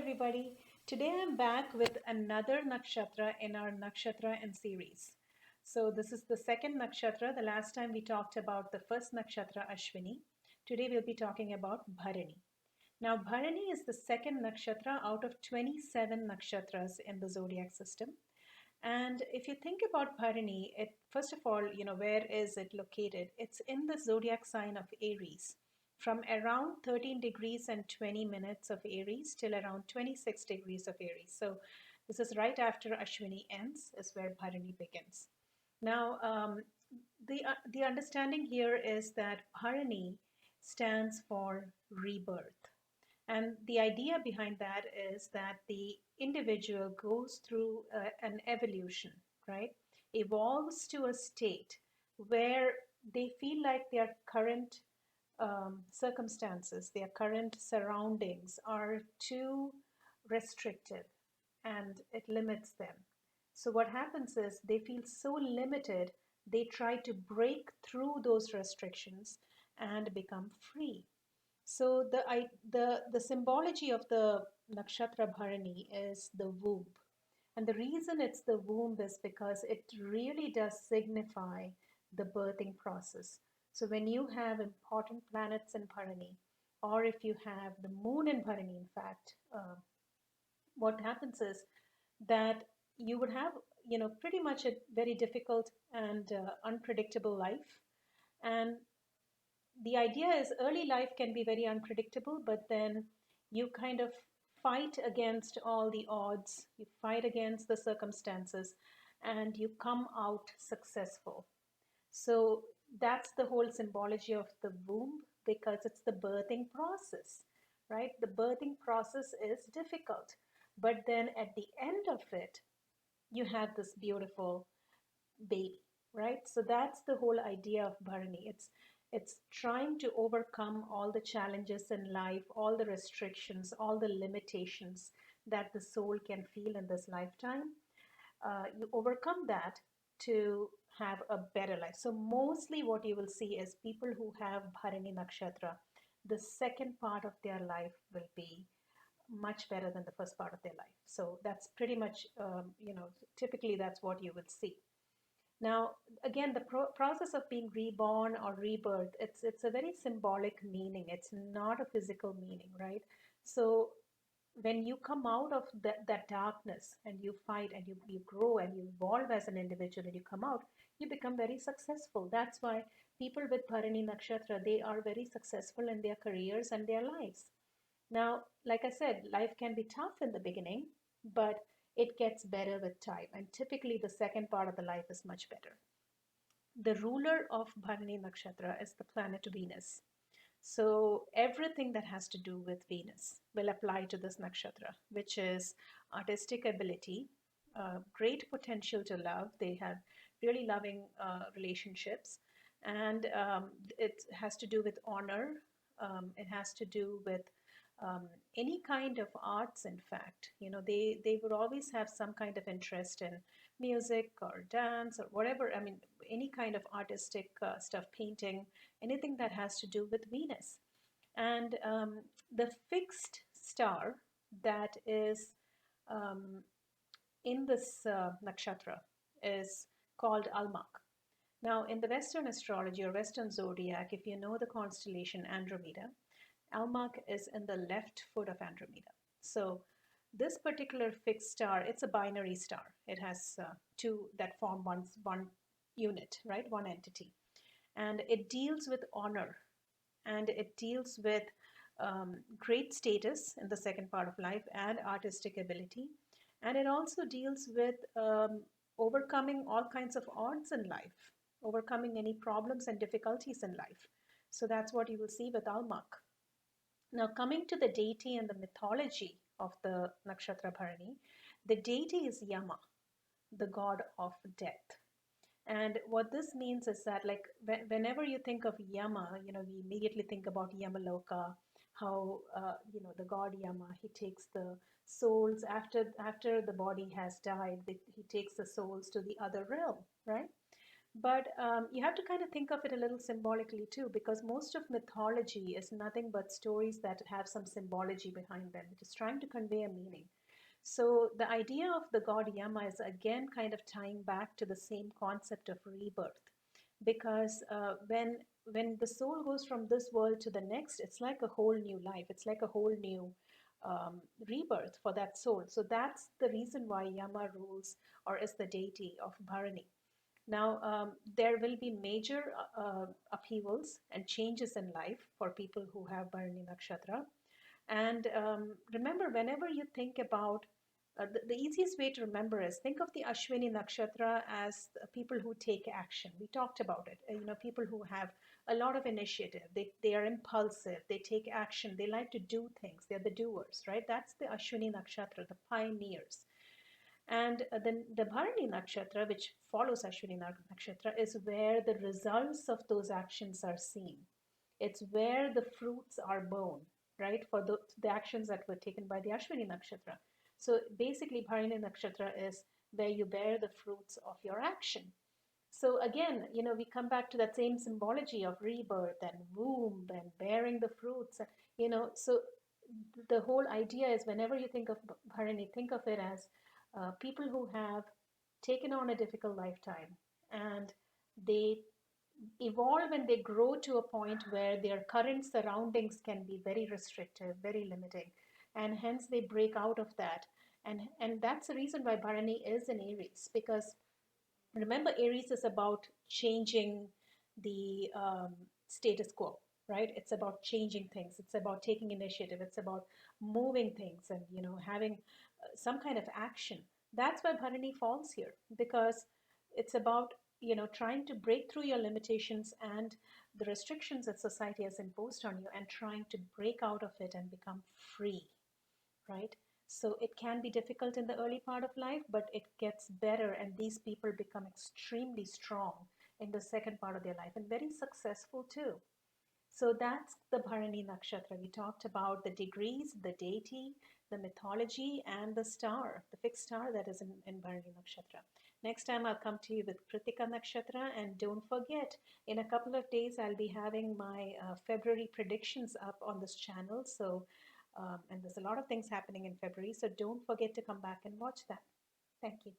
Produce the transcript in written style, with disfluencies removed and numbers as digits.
everybody. Today I'm back with another nakshatra in our nakshatra and series. So this is the second nakshatra. The last time we talked about the first nakshatra Ashwini. Today we'll be talking about Bharani. Now Bharani is the second nakshatra out of 27 nakshatras in the zodiac system. And if you think about Bharani, it first of all, where is it located? It's in the zodiac sign of Aries, from around 13 degrees and 20 minutes of Aries till around 26 degrees of Aries. So this is right after Ashwini ends, is where Bharani begins. Now, the understanding here is that Bharani stands for rebirth. And the idea behind that is that the individual goes through an evolution, right? Evolves to a state where they feel like their current circumstances, their current surroundings are too restrictive and it limits them. So, what happens is they feel so limited, they try to break through those restrictions and become free. So the symbology of the nakshatra Bharani is the womb. And the reason it's the womb is because it really does signify the birthing process. So when you have important planets in Bharani, or if you have the moon in Bharani, in fact, what happens is that you would have, pretty much a very difficult and unpredictable life. And the idea is early life can be very unpredictable, but then you kind of fight against all the odds, you fight against the circumstances, and you come out successful. So that's the whole symbology of the womb because it's the birthing process, right? The birthing process is difficult, but then at the end of it, you have this beautiful baby, right? So that's the whole idea of Bharani. It's trying to overcome all the challenges in life, all the restrictions, all the limitations that the soul can feel in this lifetime. You overcome that to have a better life. So mostly what you will see is people who have Bharani Nakshatra, the second part of their life will be much better than the first part of their life. So that's pretty much, typically that's what you will see. Now, again, the process of being reborn or rebirth, it's a very symbolic meaning. It's not a physical meaning, right? So when you come out of that darkness and you fight and you grow and you evolve as an individual and you come out, you become very successful. That's why people with Bharani Nakshatra, they are very successful in their careers and their lives. Now, like I said, life can be tough in the beginning, but it gets better with time. And typically, the second part of the life is much better. The ruler of Bharani Nakshatra is the planet Venus. So, everything that has to do with Venus will apply to this nakshatra, which is artistic ability, great potential to love. They have really loving relationships, and it has to do with honor. It has to do with um, any kind of arts. In fact, they would always have some kind of interest in music or dance or whatever. I mean, any kind of artistic stuff, painting, anything that has to do with Venus. And the fixed star that is um, in this nakshatra is called Almak. Now, in the Western astrology or Western zodiac, if you know the constellation Andromeda, Almach is in the left foot of Andromeda. So this particular fixed star, it's a binary star. It has two that form one unit, right? One entity. And it deals with honor and it deals with great status in the second part of life and artistic ability. And it also deals with overcoming all kinds of odds in life, overcoming any problems and difficulties in life. So that's what you will see with Almak. Now, coming to the deity and the mythology of the Nakshatra Bharani, the deity is Yama, the god of death. And what this means is that, like, whenever you think of Yama, we immediately think about Yamaloka, how, the god Yama, he takes the souls after the body has died, he takes the souls to the other realm, right? But you have to kind of think of it a little symbolically too, because most of mythology is nothing but stories that have some symbology behind them. It is trying to convey a meaning. So the idea of the god Yama is again kind of tying back to the same concept of rebirth, because when the soul goes from this world to the next, it's like a whole new life. It's like a whole new rebirth for that soul. So that's the reason why Yama rules or is the deity of Bharani. Now, there will be major upheavals and changes in life for people who have Bharani Nakshatra. And remember, whenever you think about the easiest way to remember is think of the Ashwini Nakshatra as the people who take action. We talked about it. People who have a lot of initiative. They are impulsive. They take action. They like to do things. They're the doers, right? That's the Ashwini Nakshatra, the pioneers. And then the Bharani Nakshatra, which follows Ashwini Nakshatra, is where the results of those actions are seen. It's where the fruits are born, right, for the actions that were taken by the Ashwini Nakshatra. So basically, Bharani Nakshatra is where you bear the fruits of your action. So again, we come back to that same symbology of rebirth and womb and bearing the fruits. So the whole idea is whenever you think of Bharani, think of it as people who have taken on a difficult lifetime and they evolve and they grow to a point where their current surroundings can be very restrictive, very limiting, and hence they break out of that. And that's the reason why Bharani is in Aries, because remember, Aries is about changing the status quo, right? It's about changing things. It's about taking initiative. It's about moving things and having some kind of action. That's why Bharani falls here, because it's about trying to break through your limitations and the restrictions that society has imposed on you, and trying to break out of it and become free, right? So it can be difficult in the early part of life, but it gets better, and these people become extremely strong in the second part of their life and very successful too. So that's the Bharani Nakshatra. We talked about the degrees, the deity, the mythology, and the star, the fixed star that is in Bharani Nakshatra. Next time I'll come to you with Kritika Nakshatra. And don't forget, in a couple of days, I'll be having my February predictions up on this channel. So, and there's a lot of things happening in February. So don't forget to come back and watch that. Thank you.